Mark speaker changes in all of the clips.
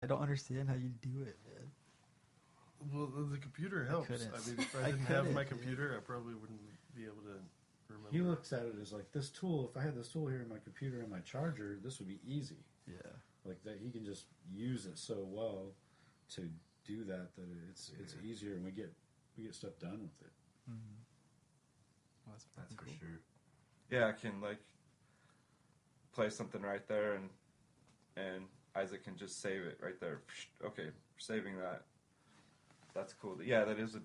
Speaker 1: I don't understand how you do it, man.
Speaker 2: Well, the computer helps.
Speaker 1: couldn't.
Speaker 2: I mean, if I didn't have my computer, I probably wouldn't be able to remember.
Speaker 3: He looks at it as like this tool. If I had this tool here in my computer and my charger, this would be easy.
Speaker 1: Yeah.
Speaker 3: Like that, he can just use it so well to do that it's easier, and we get stuff done with it.
Speaker 1: Mm-hmm. Well, that's
Speaker 4: for
Speaker 1: cool.
Speaker 4: sure.
Speaker 5: Yeah, I can like play something right there, and Isaac can just save it right there. Okay, saving that. That's cool. Yeah, that is a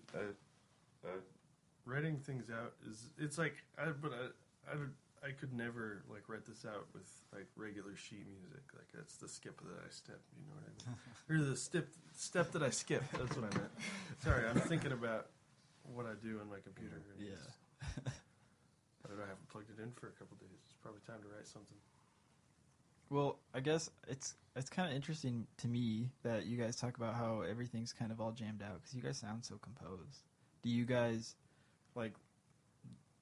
Speaker 2: Writing things out it's like I could never like write this out with like regular sheet music. Like that's the skip that I step. You know what I mean? Or the step that I skip. That's what I meant. Sorry, I'm thinking about what I do on my computer. And
Speaker 1: Yeah.
Speaker 2: I haven't plugged it in for a couple days. It's probably time to write something.
Speaker 1: Well, I guess it's kind of interesting to me that you guys talk about how everything's kind of all jammed out because you guys sound so composed. Do you guys like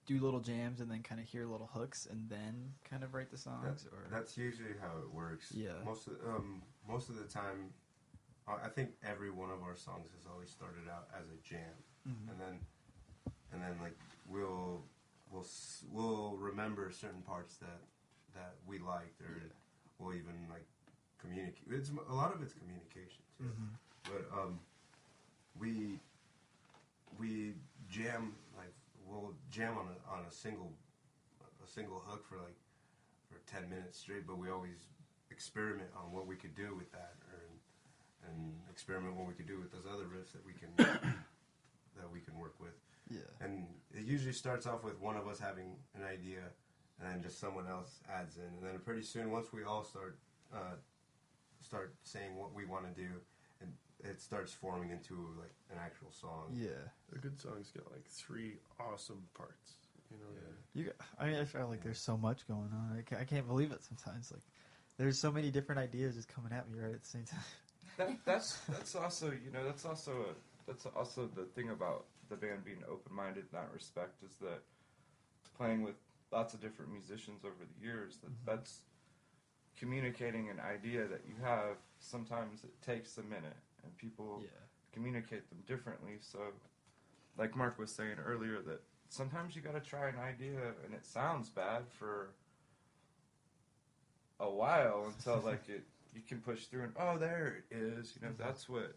Speaker 1: do little jams and then kind of hear little hooks and then kind of write the songs? Or
Speaker 4: That's usually how it works.
Speaker 1: Yeah.
Speaker 4: Most of the time, I think every one of our songs has always started out as a jam,
Speaker 1: mm-hmm.
Speaker 4: and then like we'll remember certain parts that we liked, or we'll even like communicate. A lot of it's communication too,
Speaker 1: mm-hmm.
Speaker 4: but we jam, like we'll jam on a single hook for 10 minutes straight, but we always experiment on what we could do with that, and experiment what we could do with those other riffs that we can work with.
Speaker 1: Yeah.
Speaker 4: And it usually starts off with one of us having an idea, and then just someone else adds in, and then pretty soon, once we all start saying what we want to do, and it starts forming into like an actual song.
Speaker 1: Yeah.
Speaker 2: A good song's got like 3 awesome parts. You know.
Speaker 1: Yeah. I feel like there's so much going on. I can't believe it sometimes. Like, there's so many different ideas just coming at me right at the same time.
Speaker 5: that's also that's also the thing about the band being open-minded in that respect, is that playing with lots of different musicians over the years, that's communicating an idea that you have. Sometimes it takes a minute, and people communicate them differently. So, like Mark was saying earlier, that sometimes you got to try an idea, and it sounds bad for a while until like you can push through, and oh, there it is. That's what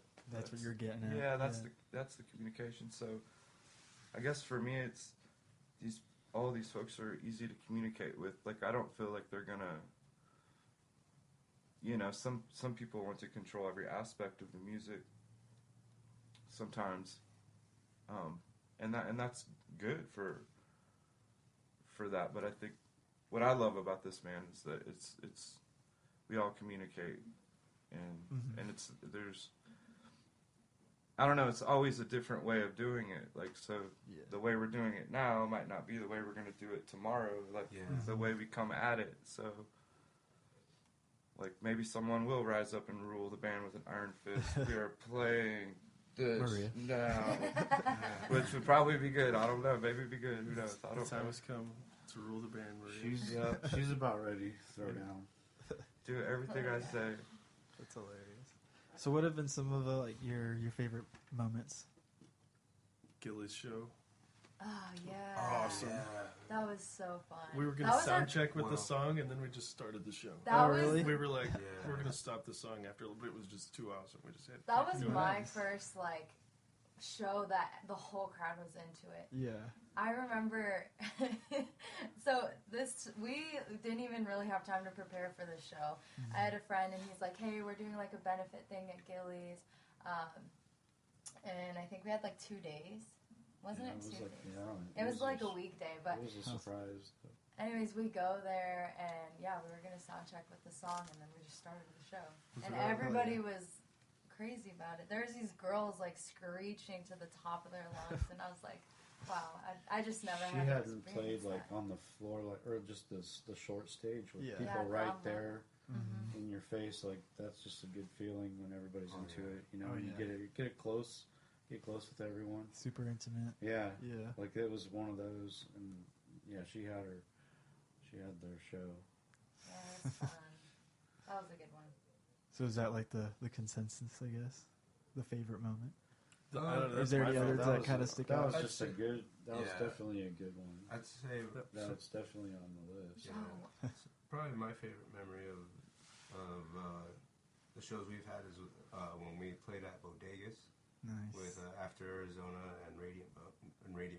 Speaker 1: you're getting at.
Speaker 5: Yeah, that's the communication. So, I guess for me, it's all these folks are easy to communicate with. Like, I don't feel like they're gonna. Some people want to control every aspect of the music. Sometimes, and that's good for that. But I think what I love about this band is that it's we all communicate, and there's. I don't know, it's always a different way of doing it. Like, so the way we're doing it now might not be the way we're going to do it tomorrow. Like, the way we come at it. So, like, maybe someone will rise up and rule the band with an iron fist. We are playing this
Speaker 1: Maria.
Speaker 5: now. Which would probably be good. I don't know. Maybe it'd be good. Who knows? I don't
Speaker 2: The time
Speaker 5: know.
Speaker 2: has come to rule the band, Maria.
Speaker 3: She's about ready to throw down.
Speaker 5: Do everything I say.
Speaker 1: That's hilarious. So what have been some of your favorite moments?
Speaker 2: Gilly's show.
Speaker 6: Oh, yeah.
Speaker 2: Awesome.
Speaker 4: Yeah.
Speaker 6: That was so fun.
Speaker 2: We were going to sound check with the song, and then we just started the show.
Speaker 6: That was,
Speaker 1: really?
Speaker 2: We were like, we're going to stop the song after a little bit. It was just too awesome. We just had
Speaker 6: that was
Speaker 2: do it.
Speaker 6: my first, show that the whole crowd was into it.
Speaker 1: Yeah.
Speaker 6: I remember, we didn't even really have time to prepare for this show.
Speaker 1: Mm-hmm.
Speaker 6: I had a friend, and he's like, hey, we're doing a benefit thing at Gilly's. And I think we had 2 days. Wasn't it 2 days?
Speaker 3: Yeah,
Speaker 6: it was a weekday, but
Speaker 3: it was a surprise.
Speaker 6: anyways, we go there, and we were going to sound check with the song, and then we just started the show. And everybody was crazy about it. There's these girls screeching to the top of their lungs, and I was like, wow, I just never
Speaker 3: She
Speaker 6: had
Speaker 3: hadn't played on the floor or just the short stage with people right there in your face. That's just a good feeling when everybody's into it. You get it close, get close with everyone.
Speaker 1: Super intimate.
Speaker 3: Yeah.
Speaker 1: Yeah.
Speaker 3: It was one of those, and she had their show.
Speaker 6: Yeah, it was fun. That was a good one.
Speaker 1: So is that like the consensus, I guess? The favorite moment?
Speaker 2: Is
Speaker 1: is there any others that kind of stick out?
Speaker 3: That was just a good. That was definitely a good one.
Speaker 4: I'd say
Speaker 3: that's definitely on the list.
Speaker 4: Yeah, probably my favorite memory of the shows we've had is when we played at Bodegas with After Arizona and Radiant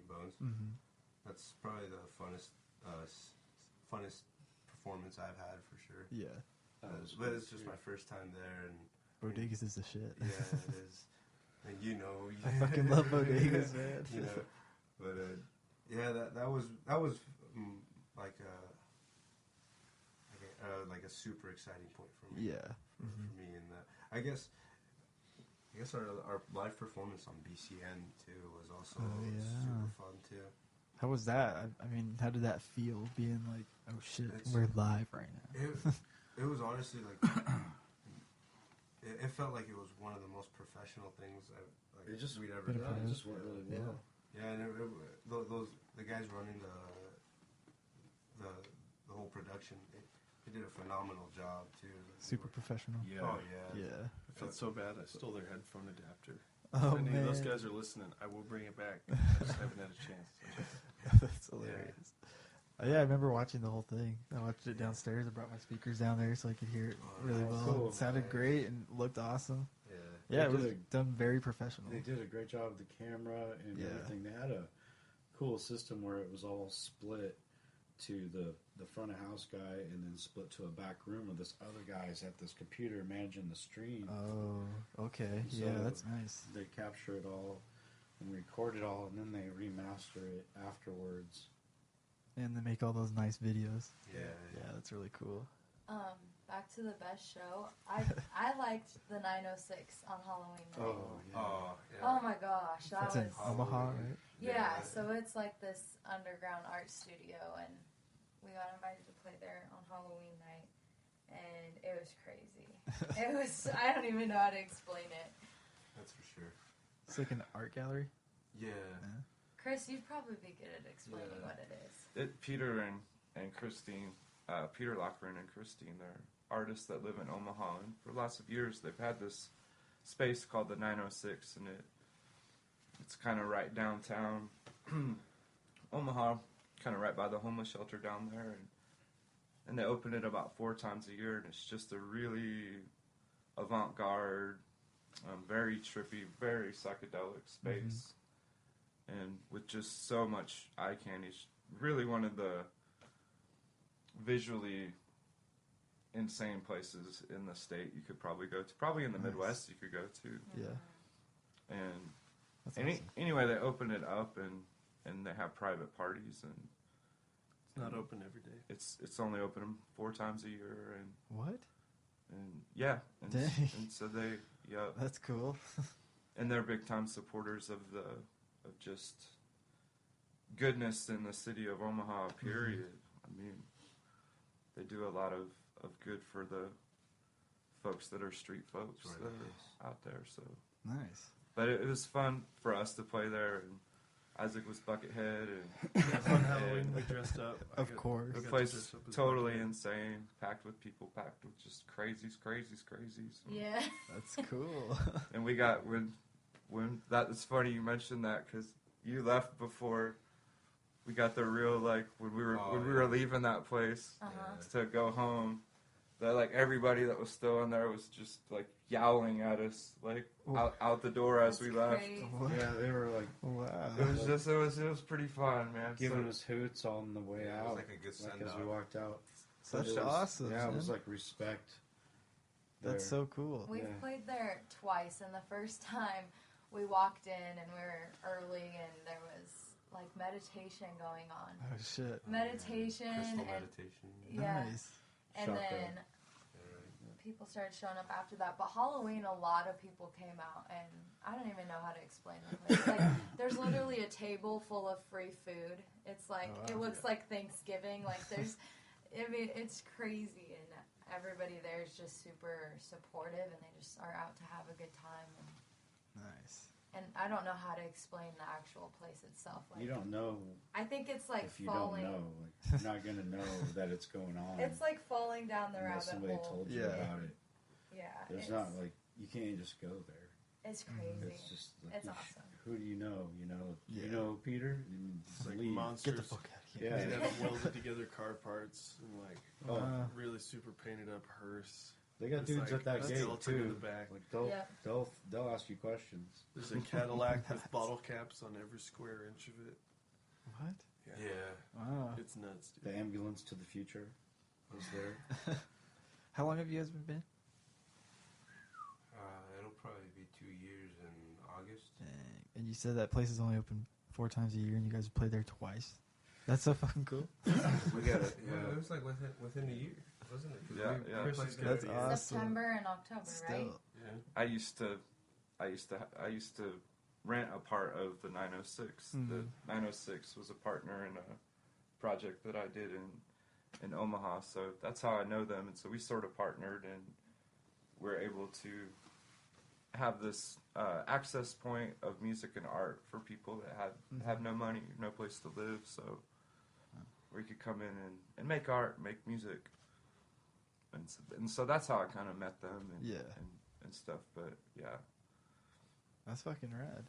Speaker 4: Bones. Mm-hmm. That's probably the funnest performance I've had for sure. Yeah, but it's just my first time there, and
Speaker 1: Bodegas is the shit.
Speaker 4: Yeah, it is. And
Speaker 1: I fucking love bodegas, man.
Speaker 4: But that was like a super exciting point for me.
Speaker 1: Yeah,
Speaker 4: for me, and I guess our live performance on BCN too was also super fun too.
Speaker 1: How was that? I mean, how did that feel? Being like, oh shit, we're live right now.
Speaker 4: It was honestly like. It felt like it was one of the most professional things we'd ever done.
Speaker 3: It just went really well.
Speaker 4: Yeah, and the guys running the whole production, they did a phenomenal job too.
Speaker 1: Super professional.
Speaker 2: Yeah.
Speaker 4: Oh yeah.
Speaker 1: Yeah.
Speaker 2: I felt so bad. I stole their headphone adapter.
Speaker 1: Oh
Speaker 2: if any
Speaker 1: man.
Speaker 2: of those guys are listening, I will bring it back. I just haven't had a chance.
Speaker 1: That's hilarious. Yeah, I remember watching the whole thing. I watched it downstairs. I brought my speakers down there so I could hear it really well.
Speaker 3: Cool.
Speaker 1: It sounded great and looked awesome.
Speaker 4: Yeah,
Speaker 1: it was done very professional.
Speaker 3: They did a great job with the camera and everything. They had a cool system where it was all split to the front of house guy and then split to a back room where this other guy's at this computer managing the stream.
Speaker 1: Oh, okay. So yeah, that's nice.
Speaker 3: They capture it all and record it all, and then they remaster it afterwards.
Speaker 1: And they make all those nice videos.
Speaker 4: Yeah,
Speaker 1: that's really cool.
Speaker 6: Back to the best show. I liked the 906 on Halloween night. Oh my gosh,
Speaker 1: that's in Omaha, right?
Speaker 6: Yeah, so it's like this underground art studio, and we got invited to play there on Halloween night, and it was crazy. I don't even know how to explain it.
Speaker 4: That's for sure.
Speaker 1: It's like an art gallery.
Speaker 4: Yeah.
Speaker 6: Chris, you'd probably be good at explaining what it is.
Speaker 5: Peter and Christine, Peter Lockren and Christine, they're artists that live in Omaha, and for lots of years they've had this space called the 906, and it's kind of right downtown Omaha, kind of right by the homeless shelter down there, and they open it about 4 times a year, and it's just a really avant-garde, very trippy, very psychedelic space. And with just so much eye candy, it's really one of the visually insane places in the state you could probably go to. Probably in the Midwest you could go to.
Speaker 1: Yeah.
Speaker 5: And anyway, they open it up and they have private parties, and
Speaker 2: it's not open every day.
Speaker 5: It's only open 4 times a year. And
Speaker 1: what?
Speaker 5: And yeah, and so they
Speaker 1: that's cool.
Speaker 5: And they're big time supporters of just goodness in the city of Omaha, period. I mean, they do a lot of good for the folks that are street folks that are out there. So
Speaker 1: nice.
Speaker 5: But it was fun for us to play there, and Isaac was Buckethead, and
Speaker 2: fun Halloween. We dressed up.
Speaker 1: Of course.
Speaker 5: The place is totally insane, packed with people, packed with just crazies.
Speaker 6: Yeah.
Speaker 1: That's cool.
Speaker 5: And we got when that is funny you mentioned that, because you left before we got the real, like, when we were leaving that place to go home, that like everybody that was still in there was just like yowling at us like out the door as we left.
Speaker 3: Yeah, they were like,
Speaker 1: wow.
Speaker 5: It was pretty fun, man.
Speaker 3: Giving us hoots on the way out.
Speaker 4: It was like a good send
Speaker 3: as we walked out.
Speaker 1: That's awesome.
Speaker 3: Yeah, it was like respect.
Speaker 1: That's so cool.
Speaker 6: We've played there twice, and the first time we walked in and we were early, and there was like meditation going on.
Speaker 1: Oh shit!
Speaker 6: Meditation.
Speaker 4: Crystal
Speaker 6: and
Speaker 4: meditation.
Speaker 6: Yeah.
Speaker 1: Nice.
Speaker 6: And then people started showing up after that. But Halloween, a lot of people came out, and I don't even know how to explain the place. Like, there's literally a table full of free food. It's like it looks like Thanksgiving. Like it's crazy, and everybody there is just super supportive, and they just are out to have a good time.
Speaker 1: Nice.
Speaker 6: And I don't know how to explain the actual place itself. Like,
Speaker 3: you don't know.
Speaker 6: I think it's like
Speaker 3: if you
Speaker 6: falling.
Speaker 3: don't know, like, you're not gonna know that it's going on.
Speaker 6: It's like falling down the rabbit
Speaker 3: somebody
Speaker 6: hole.
Speaker 3: told you about it.
Speaker 6: Yeah.
Speaker 3: There's not like you can't just go there.
Speaker 6: It's crazy.
Speaker 3: It's just like
Speaker 6: it's awesome.
Speaker 3: Who do you know? You know Peter.
Speaker 2: It's like
Speaker 3: leave.
Speaker 2: monsters.
Speaker 1: Get the fuck out of here.
Speaker 3: Yeah.
Speaker 2: They have welded together car parts and like really super painted up hearse.
Speaker 3: They got dudes at that gate
Speaker 2: in
Speaker 3: too.
Speaker 2: the back.
Speaker 3: Like they'll ask you questions.
Speaker 2: There's a Cadillac with bottle caps on every square inch of it.
Speaker 1: What?
Speaker 4: Yeah.
Speaker 1: Wow.
Speaker 2: It's nuts, dude.
Speaker 3: The ambulance to the future was there.
Speaker 1: How long have you guys been?
Speaker 4: It'll probably be 2 years in August.
Speaker 1: Dang. And you said that place is only open 4 times a year, and you guys play there twice. That's so fucking cool.
Speaker 4: We got it. Yeah, it was like within a year, wasn't it?
Speaker 5: Yeah.
Speaker 1: That's awesome.
Speaker 6: September and October,
Speaker 1: Still.
Speaker 6: right?
Speaker 2: Yeah.
Speaker 5: I used to rent a part of the 906.
Speaker 1: Mhm.
Speaker 5: The 906 was a partner in a project that I did in Omaha, so that's how I know them. And so we sort of partnered, and we're able to have this access point of music and art for people that have no money, no place to live. So we could come in and make art, make music, and so that's how I kind of met them and stuff. But yeah.
Speaker 1: That's fucking rad.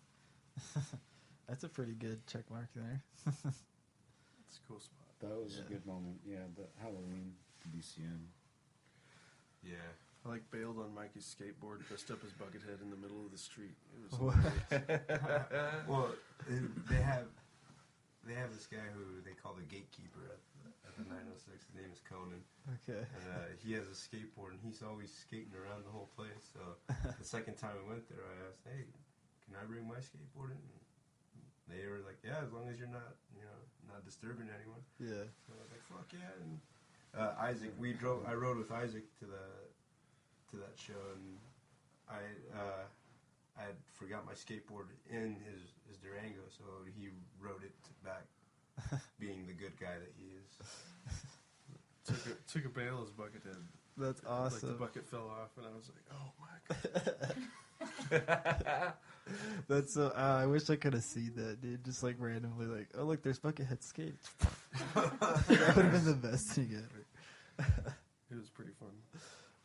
Speaker 1: That's a pretty good check mark there.
Speaker 2: It's a cool spot.
Speaker 3: That was a good moment. Yeah, the Halloween BCN.
Speaker 4: Yeah.
Speaker 2: I bailed on Mikey's skateboard, dressed up as Buckethead in the middle of the street. It was
Speaker 1: What?
Speaker 2: hilarious.
Speaker 4: Well, they have this guy who they call the gatekeeper at the 906. His name is Conan.
Speaker 1: Okay.
Speaker 4: And he has a skateboard, and he's always skating around the whole place. So the second time we went there, I asked, "Hey, can I bring my skateboard in?" And they were like, "Yeah, as long as you're not disturbing anyone."
Speaker 1: Yeah.
Speaker 4: So I was like, "Fuck yeah!" And Isaac, I rode with Isaac to that show, and I had forgot my skateboard in his Durango, so he rode it back, being the good guy that he is.
Speaker 2: Took a bail as Buckethead.
Speaker 1: That's awesome.
Speaker 2: The bucket fell off, and I was like, "Oh my god!"
Speaker 1: That's so. I wish I could have seen that, dude. Just randomly, oh look, there's Buckethead skate. That would have been the best thing ever.
Speaker 2: It was pretty fun.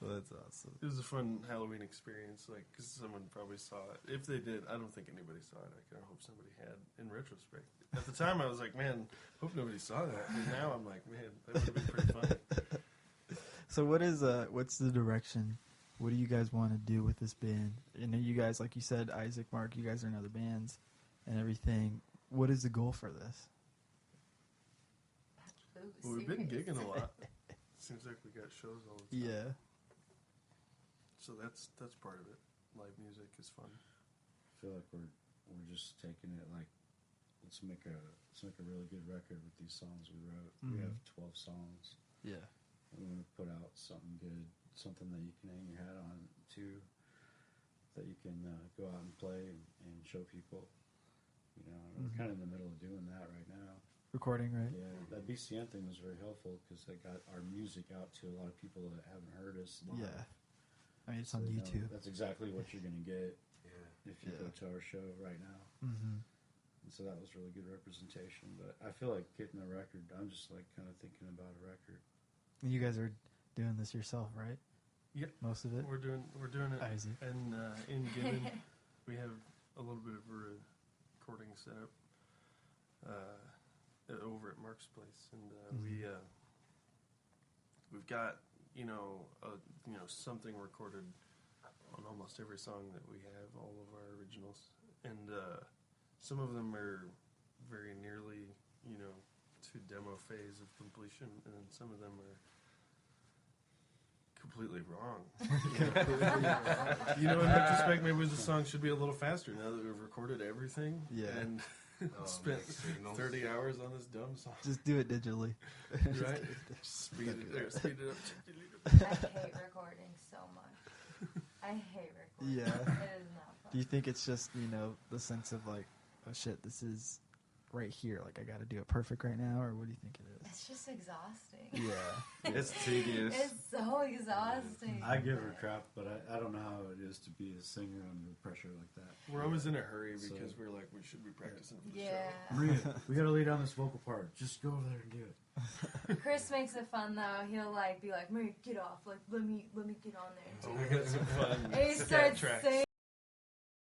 Speaker 1: Well, that's awesome.
Speaker 2: It was a fun Halloween experience, because someone probably saw it. If they did, I don't think anybody saw it. I hope somebody had, in retrospect. At the time, I was like, man, hope nobody saw that. And now I'm like, man, that would have been pretty funny.
Speaker 1: So what's the direction? What do you guys want to do with this band? I know you guys, like you said, Isaac, Mark, you guys are in other bands and everything. What is the goal for this?
Speaker 2: Well, we've been gigging a lot. Seems like we got shows all the time.
Speaker 1: Yeah.
Speaker 2: So that's part of it. Live music is fun.
Speaker 3: I feel like we're just taking it let's make a really good record with these songs we wrote.
Speaker 1: Mm-hmm.
Speaker 3: We have 12 songs.
Speaker 1: Yeah.
Speaker 3: We want to put out something good, something that you can hang your hat on to, that you can go out and play and show people. We're kind of in the middle of doing that right now.
Speaker 1: Recording, right?
Speaker 3: Yeah, that BCN thing was very helpful because it got our music out to a lot of people that haven't heard us live.
Speaker 1: Yeah. I mean, it's on YouTube.
Speaker 3: That's exactly what you're going to get if you go
Speaker 1: Yeah.
Speaker 3: to our show right now.
Speaker 1: Mm-hmm.
Speaker 3: And so that was really good representation. But I feel like getting a record, I'm just kind of thinking about a record.
Speaker 1: You guys are doing this yourself, right?
Speaker 2: Yep.
Speaker 1: Most of it?
Speaker 2: We're doing it.
Speaker 1: Isaac.
Speaker 2: And in Gibbon, we have a little bit of a recording setup over at Mark's place, and we've got something recorded on almost every song that we have, all of our originals, and some of them are very nearly to demo phase of completion, and then some of them are completely wrong. In retrospect, maybe the song should be a little faster now that we've recorded everything.
Speaker 1: Yeah.
Speaker 2: And spent 30 hours on this dumb song.
Speaker 1: Just do it digitally.
Speaker 2: Right? Speed it up.
Speaker 6: I hate recording so much. I hate recording.
Speaker 1: Yeah.
Speaker 6: It is not fun.
Speaker 1: Do you think it's just, the sense of oh shit, this is right here, like I got to do it perfect right now, or what do you think it is?
Speaker 6: It's just exhausting.
Speaker 1: Yeah.
Speaker 5: It's tedious.
Speaker 6: It's so exhausting.
Speaker 3: I give her crap, but I don't know how it is to be a singer under pressure like that.
Speaker 2: We're always in a hurry because we're like, we should be practicing for the
Speaker 6: Yeah.
Speaker 2: show.
Speaker 3: Maria, we gotta lay down this vocal part. Just go over there and do it.
Speaker 6: Chris makes it fun though. He'll like be like, Maria, get off. Like let me get on there and do
Speaker 2: We got some fun
Speaker 6: it. And he
Speaker 2: scat
Speaker 6: starts
Speaker 2: tracks.
Speaker 6: saying